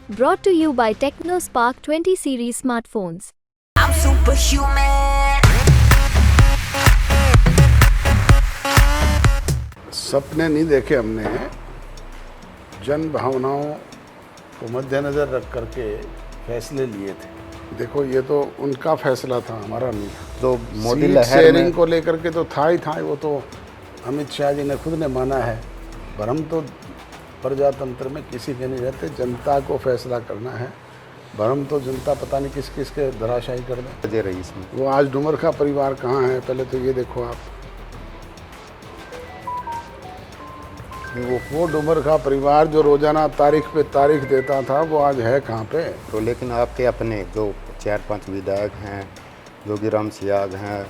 Brought to you by TechnoSpark 20 series smartphones. I'm superhuman. सपने नहीं देखे हमने, जन भावनाओं को मद्देनज़र रख करके फैसले लिए थे। देखो ये तो उनका फैसला था, हमारा नहीं था। जो मोदी सीट लहर शेयरिंग में को लेकर के तो था ही था, वो तो अमित शाह जी ने खुद ने माना है। पर हम तो प्रजातंत्र में किसी के नहीं रहते, जनता को फैसला करना है। भरम तो जनता पता नहीं किस किस के धराशायी कर दें। दे रही इसमें वो आज डुमरखा परिवार कहाँ है, पहले तो ये देखो आप। वो डुमरखा परिवार जो रोजाना तारीख पे तारीख देता था, वो आज है कहाँ पे। तो लेकिन आपके अपने जो 4-5 विधायक हैं, जोगीराम सियाग हैं,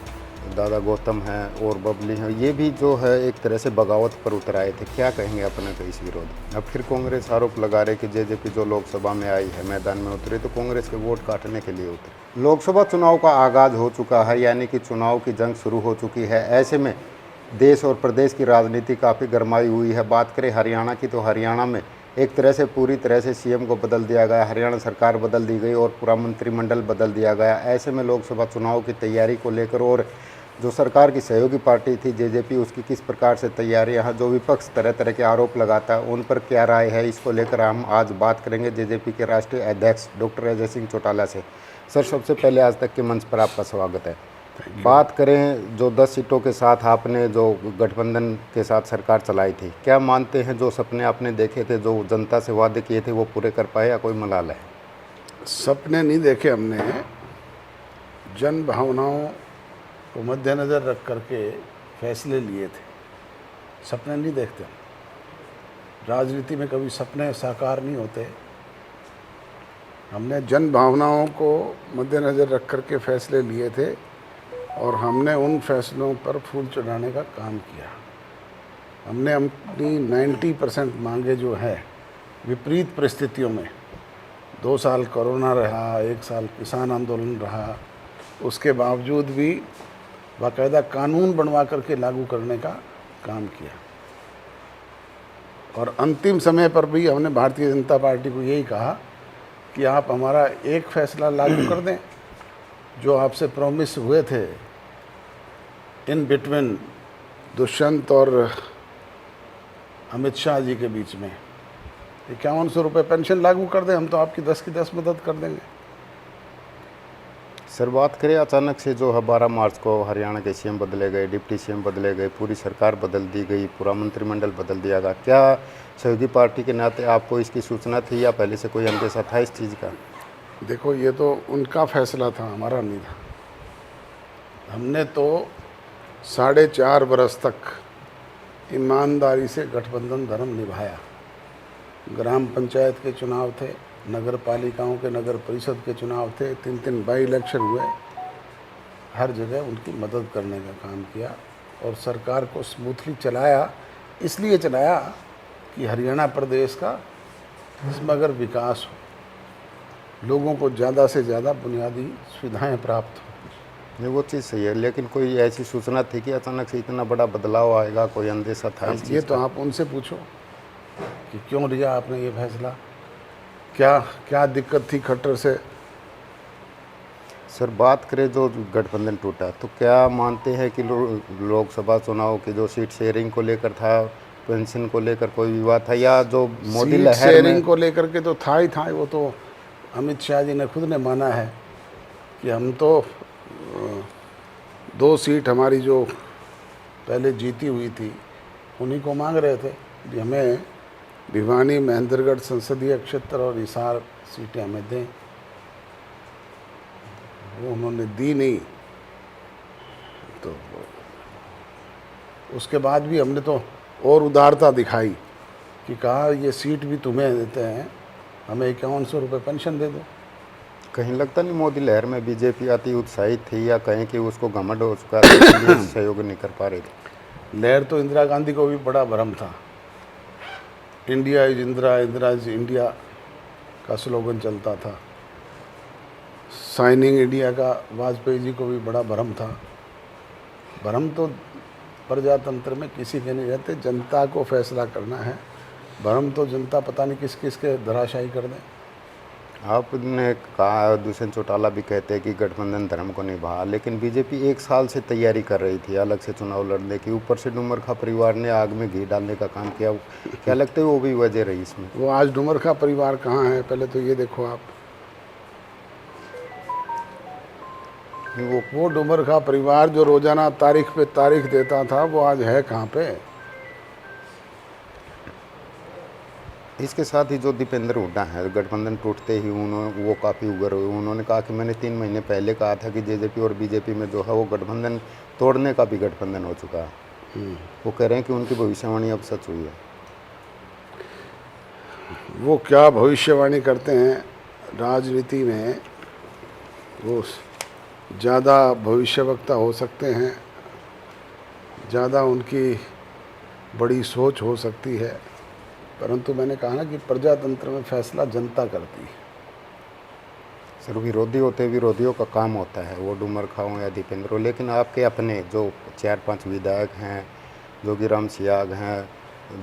दादा गौतम हैं और बबली हैं, ये भी जो है एक तरह से बगावत पर उतर आए थे। क्या कहेंगे अपने का इस विरोध? अब फिर कांग्रेस आरोप लगा रहे कि जेजेपी जो लोकसभा में आई है, मैदान में उतरी तो कांग्रेस के वोट काटने के लिए उतरी। लोकसभा चुनाव का आगाज़ हो चुका है, यानी कि चुनाव की जंग शुरू हो चुकी है। ऐसे में देश और प्रदेश की राजनीति काफ़ी गरमाई हुई है। बात करें हरियाणा की, तो हरियाणा में एक तरह से पूरी तरह से सीएम को बदल दिया गया, हरियाणा सरकार बदल दी गई और पूरा मंत्रिमंडल बदल दिया गया। ऐसे में लोकसभा चुनाव की तैयारी को लेकर और जो सरकार की सहयोगी पार्टी थी जेजेपी, उसकी किस प्रकार से तैयारियां हैं, जो विपक्ष तरह तरह के आरोप लगाता है, उन पर क्या राय है, इसको लेकर हम आज बात करेंगे जेजेपी के राष्ट्रीय अध्यक्ष डॉक्टर अजय सिंह चौटाला से। सर, सबसे पहले आज तक के मंच पर आपका स्वागत है। बात करें जो 10 सीटों के साथ आपने जो गठबंधन के साथ सरकार चलाई थी, क्या मानते हैं जो सपने आपने देखे थे, जो जनता से वादे किए थे, वो पूरे कर पाए या कोई मलाल है? सपने नहीं देखे हमने, जन भावनाओं को मद्देनज़र रख करके फैसले लिए थे। सपने नहीं देखते, राजनीति में कभी सपने साकार नहीं होते। हमने जन भावनाओं को मद्देनज़र रख करके फैसले लिए थे और हमने उन फैसलों पर फूल चढ़ाने का काम किया। हमने अपनी 90% मांगे जो है, विपरीत परिस्थितियों में 2 साल कोरोना रहा, 1 साल किसान आंदोलन रहा, उसके बावजूद भी बाकायदा कानून बनवा करके लागू करने का काम किया। और अंतिम समय पर भी हमने भारतीय जनता पार्टी को यही कहा कि आप हमारा एक फैसला लागू कर दें जो आपसे प्रॉमिस हुए थे इन बिटवीन दुष्यंत और अमित शाह जी के बीच में। 5100 रुपये पेंशन लागू कर दें, हम तो आपकी 10 की 10 मदद कर देंगे। सर, बात करें अचानक से जो है 12 मार्च को हरियाणा के सीएम बदले गए, डिप्टी सीएम बदले गए, पूरी सरकार बदल दी गई, पूरा मंत्रिमंडल बदल दिया गया। क्या सहयोगी पार्टी के नाते आपको इसकी सूचना थी या पहले से कोई अंदेशा था इस चीज़ का? देखो ये तो उनका फैसला था, हमारा नहीं था। हमने तो 4.5 बरस तक ईमानदारी से गठबंधन धर्म निभाया। ग्राम पंचायत के चुनाव थे, नगर पालिकाओं के नगर परिषद के चुनाव थे, 3 बाई इलेक्शन हुए। हर जगह उनकी मदद करने का काम किया और सरकार को स्मूथली चलाया। इसलिए चलाया कि हरियाणा प्रदेश का समग्र विकास हो, लोगों को ज़्यादा से ज़्यादा बुनियादी सुविधाएं प्राप्त हो। ये वो चीज़ सही है, लेकिन कोई ऐसी सूचना थी कि अचानक से इतना बड़ा बदलाव आएगा, कोई अंदेशा था इस ये चीज़ तो का? आप उनसे पूछो कि क्यों लिया आपने ये फैसला, क्या दिक्कत थी खट्टर से। सर, बात करें जो गठबंधन टूटा, तो क्या मानते हैं कि लोकसभा चुनाव की जो सीट शेयरिंग को लेकर था, पेंशन को लेकर कोई विवाद था, या जो मोदी सीट लहर शेयरिंग में को लेकर के तो था ही था, वो तो अमित शाह जी ने खुद ने माना है कि हम तो 2 सीट हमारी जो पहले जीती हुई थी उन्हीं को मांग रहे थे कि हमें भिवानी, महेंद्रगढ़ संसदीय क्षेत्र और हिसार सीटें हमें दें। वो उन्होंने दी नहीं, तो उसके बाद भी हमने तो और उदारता दिखाई कि कहा ये सीट भी तुम्हें देते हैं, हमें 5100 रुपये पेंशन दे दो। कहीं लगता नहीं मोदी लहर में बीजेपी अति उत्साहित थी, या कहीं कि उसको घमंड हो चुका था इसलिए सहयोग नहीं कर पा रहे थे? लहर तो इंदिरा गांधी को भी बड़ा भ्रम था। India is Indira, Indira is India का स्लोगन चलता था। साइनिंग इंडिया का वाजपेयी जी को भी बड़ा भ्रम था। भ्रम तो प्रजातंत्र में किसी के नहीं रहते, जनता को फैसला करना है। भ्रम तो जनता पता नहीं किस किस के धराशायी कर दें। आपने कहा, दुष्यंत चौटाला भी कहते हैं कि गठबंधन धर्म को निभा, लेकिन बीजेपी 1 साल से तैयारी कर रही थी अलग से चुनाव लड़ने की, ऊपर से डुमरखा परिवार ने आग में घी डालने का काम किया। क्या लगता है वो भी वजह रही इसमें? वो आज डुमरखा परिवार कहाँ है, पहले तो ये देखो आप। वो डुमरखा परिवार जो रोजाना तारीख पे तारीख देता था, वो आज है कहाँ पे? इसके साथ ही जो दीपेंद्र हुड्डा है, गठबंधन टूटते ही वो काफ़ी उग्र हुए। उन्होंने कहा कि मैंने 3 महीने पहले कहा था कि जेजेपी और बीजेपी में जो है वो गठबंधन तोड़ने का भी गठबंधन हो चुका है। वो कह रहे हैं कि उनकी भविष्यवाणी अब सच हुई है। वो क्या भविष्यवाणी करते हैं राजनीति में, वो ज़्यादा भविष्यवक्ता हो सकते हैं, ज़्यादा उनकी बड़ी सोच हो सकती है, परंतु मैंने कहा ना कि प्रजातंत्र में फैसला जनता करती है। सर, विरोधी होते विरोधियों का काम होता है, वो डुमरखा हो या दीपेंद्र हो, लेकिन आपके अपने जो 4-5 विधायक हैं, जोगीराम सियाग हैं,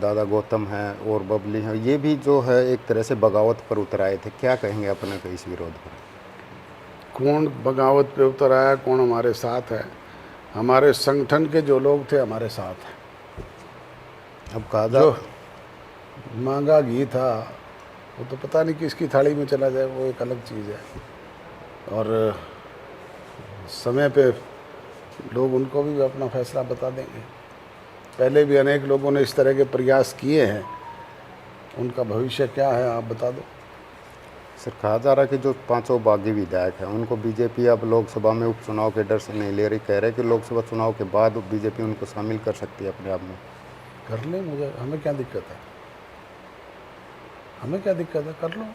दादा गौतम हैं और बबली हैं, ये भी जो है एक तरह से बगावत पर उतर आए थे। क्या कहेंगे अपने का इस विरोध पर? कौन बगावत पे उतर आया, कौन हमारे साथ है? हमारे संगठन के जो लोग थे हमारे साथ हैं। अब कहा जो मांगा घी था वो तो पता नहीं किसकी थाली में चला जाए, वो एक अलग चीज़ है, और समय पे लोग उनको भी अपना फैसला बता देंगे। पहले भी अनेक लोगों ने इस तरह के प्रयास किए हैं, उनका भविष्य क्या है आप बता दो। सर, कहा जा रहा है कि जो 5 बागी विधायक हैं उनको बीजेपी अब लोकसभा में उपचुनाव के डर से नहीं ले रही, कह रहे हैं कि लोकसभा चुनाव के बाद बीजेपी उनको शामिल कर सकती है अपने आप में। कर ले, मुझे हमें क्या दिक्कत है, हमें क्या दिक्कत है, कर लो।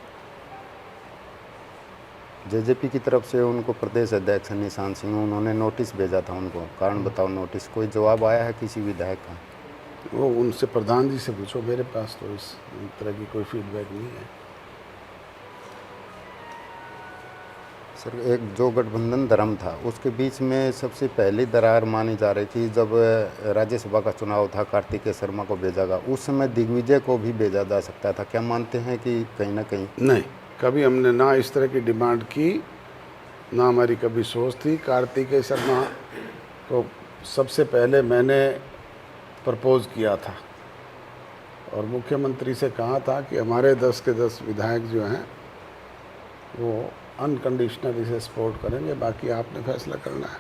जेजेपी की तरफ से उनको प्रदेश अध्यक्ष निशान सिंह, उन्होंने नोटिस भेजा था उनको, कारण बताओ नोटिस, कोई जवाब आया है किसी विधायक का? वो उनसे प्रधान जी से पूछो, मेरे पास तो इस तरह की कोई फीडबैक नहीं है। सर, एक जो गठबंधन धर्म था उसके बीच में सबसे पहली दरार मानी जा रही थी जब राज्यसभा का चुनाव था, कार्तिकेय शर्मा को भेजा गया, उस समय दिग्विजय को भी भेजा जा सकता था। क्या मानते हैं कि कहीं ना कहीं? नहीं, कभी हमने ना इस तरह की डिमांड की, ना हमारी कभी सोच थी। कार्तिकेय शर्मा को सबसे पहले मैंने प्रपोज किया था और मुख्यमंत्री से कहा था कि हमारे 10 के 10 विधायक जो हैं वो अनकंडीशनली से सपोर्ट करेंगे, बाकी आपने फैसला करना है।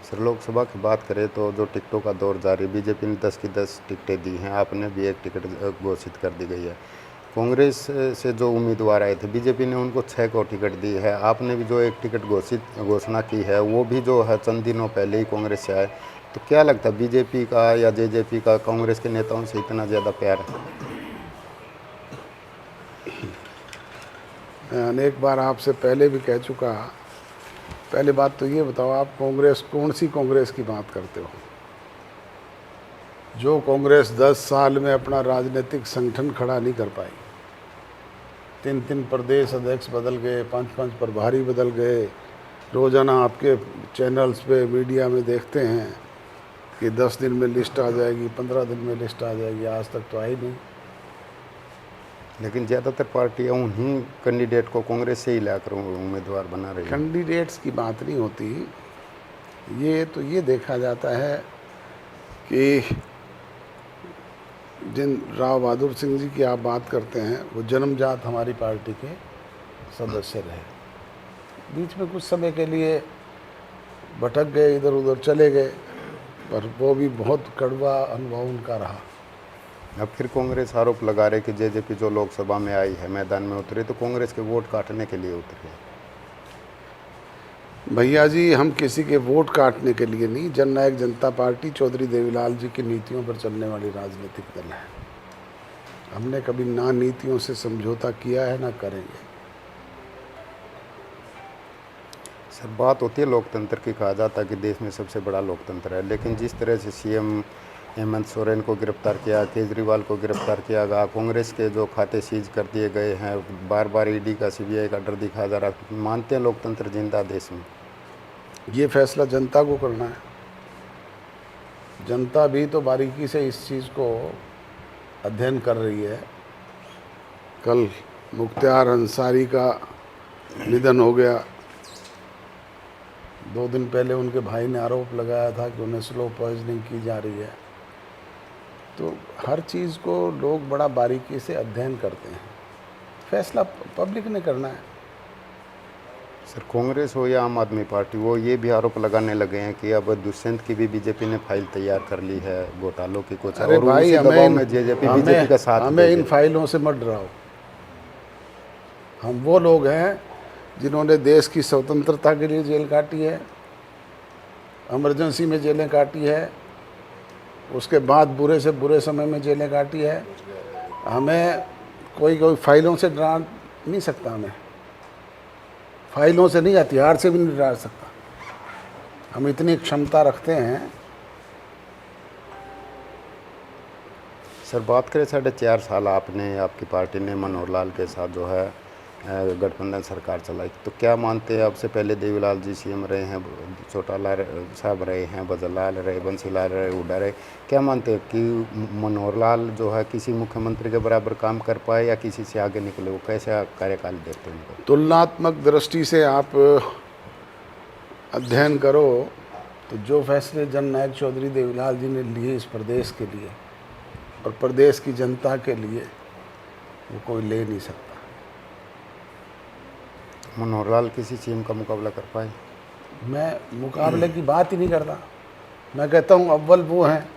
सर, लोकसभा की बात करें तो जो टिकटों का दौर जारी, बीजेपी ने 10 की 10 टिकटें दी हैं, आपने भी एक टिकट घोषित कर दी गई है। कांग्रेस से जो उम्मीदवार आए थे बीजेपी ने उनको 6 को टिकट दी है, आपने भी जो एक टिकट घोषणा की है वो भी जो है चंद दिनों पहले ही कांग्रेस से आए। तो क्या लगता है बीजेपी का या जेजेपी का कांग्रेस के नेताओं से इतना ज़्यादा प्यार है? मैं अनेक बार आपसे पहले भी कह चुका। पहले बात तो ये बताओ, आप कांग्रेस, कौन सी कांग्रेस की बात करते हो? जो कांग्रेस 10 साल में अपना राजनीतिक संगठन खड़ा नहीं कर पाई, 3-3 प्रदेश अध्यक्ष बदल गए, 5-5 प्रभारी बदल गए, रोज़ाना आपके चैनल्स पे मीडिया में देखते हैं कि 10 दिन में लिस्ट आ जाएगी, 15 दिन में लिस्ट आ जाएगी, आज तक तो आई नहीं। लेकिन ज़्यादातर पार्टियां उन्हीं कैंडिडेट को कांग्रेस से ही लाकर उम्मीदवार बना रही है। कैंडिडेट्स की बात नहीं होती, ये तो ये देखा जाता है कि जिन राव बहादुर सिंह जी की आप बात करते हैं वो जन्मजात हमारी पार्टी के सदस्य रहे, बीच में कुछ समय के लिए भटक गए, इधर उधर चले गए, पर वो भी बहुत कड़वा अनुभव उनका रहा। अब फिर कांग्रेस आरोप लगा रहे कि जेजेपी जो लोकसभा में आई है मैदान में उतरे तो कांग्रेस के वोट काटने के लिए उतरे। भैया जी, हम किसी के वोट काटने के लिए नहीं, जननायक जनता पार्टी चौधरी देवीलाल जी की नीतियों पर चलने वाली राजनीतिक दल है। हमने कभी ना नीतियों से समझौता किया है ना करेंगे। सर, बात होती है लोकतंत्र की, कहा जाता है कि देश में सबसे बड़ा लोकतंत्र है, लेकिन जिस तरह से सीएम हेमंत सोरेन को गिरफ्तार किया, केजरीवाल को गिरफ्तार किया गया, कांग्रेस के जो खाते सीज कर दिए गए हैं, बार बार ईडी का सीबीआई का डर दिखाया जा रहा है, मानते हैं लोकतंत्र जिंदा देश में? ये फैसला जनता को करना है। जनता भी तो बारीकी से इस चीज़ को अध्ययन कर रही है। कल मुख्तार अंसारी का निधन हो गया। 2 दिन पहले उनके भाई ने आरोप लगाया था कि उन्हें स्लो पॉइजनिंग की जा रही है। तो हर चीज़ को लोग बड़ा बारीकी से अध्ययन करते हैं, फैसला पब्लिक ने करना है। सर, कांग्रेस हो या आम आदमी पार्टी, वो ये भी आरोप लगाने लगे हैं कि अब दुष्यंत की भी बीजेपी ने फाइल तैयार कर ली है घोटालों की कुछ, अरे और भाई, उसी दबाव में बीजेपी का साथ हमें दे इन दे। फाइलों से मत डराओ। हम वो लोग हैं जिन्होंने देश की स्वतंत्रता के लिए जेल काटी है, इमरजेंसी में जेलें काटी है, उसके बाद बुरे से बुरे समय में जेलें काटी है। हमें कोई फाइलों से डरा नहीं सकता, हमें फाइलों से नहीं, हथियार से भी नहीं डरा सकता। हम इतनी क्षमता रखते हैं। सर, बात करें 4.5 साल आपने, आपकी पार्टी ने मनोहर लाल के साथ जो है गठबंधन सरकार चलाई, तो क्या मानते हैं, अब से पहले देवीलाल जी सीएम रहे हैं, चौटाला साहब रहे हैं, बजरलाल रहे, बंसीलाल रहे, हुड्डा रहे, क्या मानते हैं कि मनोहर लाल जो है किसी मुख्यमंत्री के बराबर काम कर पाए या किसी से आगे निकले? वो कैसा कार्यकाल देखते हैं उनको? तुलनात्मक दृष्टि से आप अध्ययन करो तो जो फैसले जननायक चौधरी देवीलाल जी ने लिए इस प्रदेश के लिए और प्रदेश की जनता के लिए, वो कोई ले नहीं सकता। मनोहर लाल किसी सीएम का मुकाबला कर पाए? मैं मुकाबले की बात ही नहीं करता। मैं कहता हूँ अव्वल वो हैं,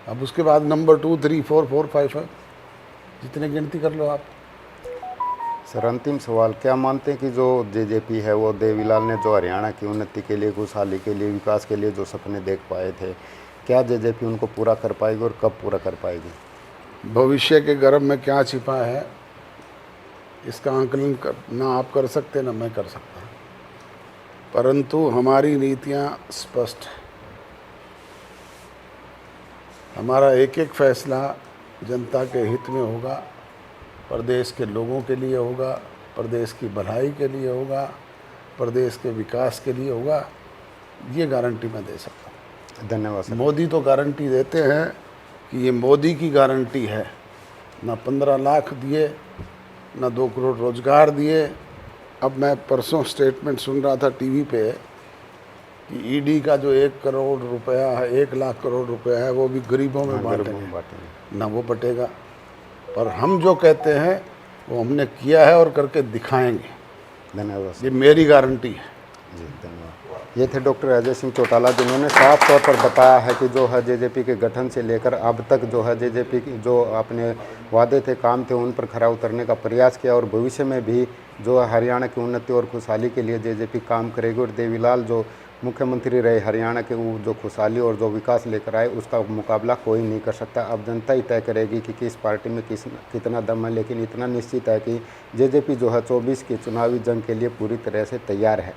अब उसके बाद नंबर 2, 3, 4, 5 है, जितने गिनती कर लो आप। सर, अंतिम सवाल, क्या मानते हैं कि जो जेजेपी है, वो देवीलाल ने जो हरियाणा की उन्नति के लिए, खुशहाली के लिए, विकास के लिए जो सपने देख पाए थे, क्या जेजेपी उनको पूरा कर पाएगी और कब पूरा कर पाएगी? भविष्य के गर्भ में क्या छिपा है, इसका आंकलन ना आप कर सकते ना मैं कर सकता, परंतु हमारी नीतियां स्पष्ट है। हमारा एक एक फैसला जनता के हित में होगा, प्रदेश के लोगों के लिए होगा, प्रदेश की भलाई के लिए होगा, प्रदेश के विकास के लिए होगा। ये गारंटी मैं दे सकता हूँ। धन्यवाद सर। मोदी तो गारंटी देते हैं कि ये मोदी की गारंटी है। ना 15 लाख दिए, ना 2 करोड़ रोजगार दिए। अब मैं परसों स्टेटमेंट सुन रहा था टीवी पे कि ईडी का जो 1 करोड़ रुपया है, 1 लाख करोड़ रुपया है, वो भी गरीबों में बांटेंगे, ना वो बटेगा। और हम जो कहते हैं वो हमने किया है और करके दिखाएंगे। धन्यवाद सर। ये मेरी गारंटी है। जी, धन्यवाद। ये थे डॉक्टर अजय सिंह चौटाला, जिन्होंने साफ तौर पर बताया है कि जो है जेजेपी के गठन से लेकर अब तक जो है जेजेपी की जो अपने वादे थे, काम थे, उन पर खरा उतरने का प्रयास किया और भविष्य में भी जो है हरियाणा की उन्नति और खुशहाली के लिए जेजेपी काम करेगी। और देवीलाल जो मुख्यमंत्री रहे हरियाणा के, वो जो खुशहाली और जो विकास लेकर आए, उसका मुकाबला कोई नहीं कर सकता। अब जनता ही तय करेगी कि किस पार्टी में कितना दम है, लेकिन इतना निश्चित है कि जेजेपी जो है 24 की चुनावी जंग के लिए पूरी तरह से तैयार है।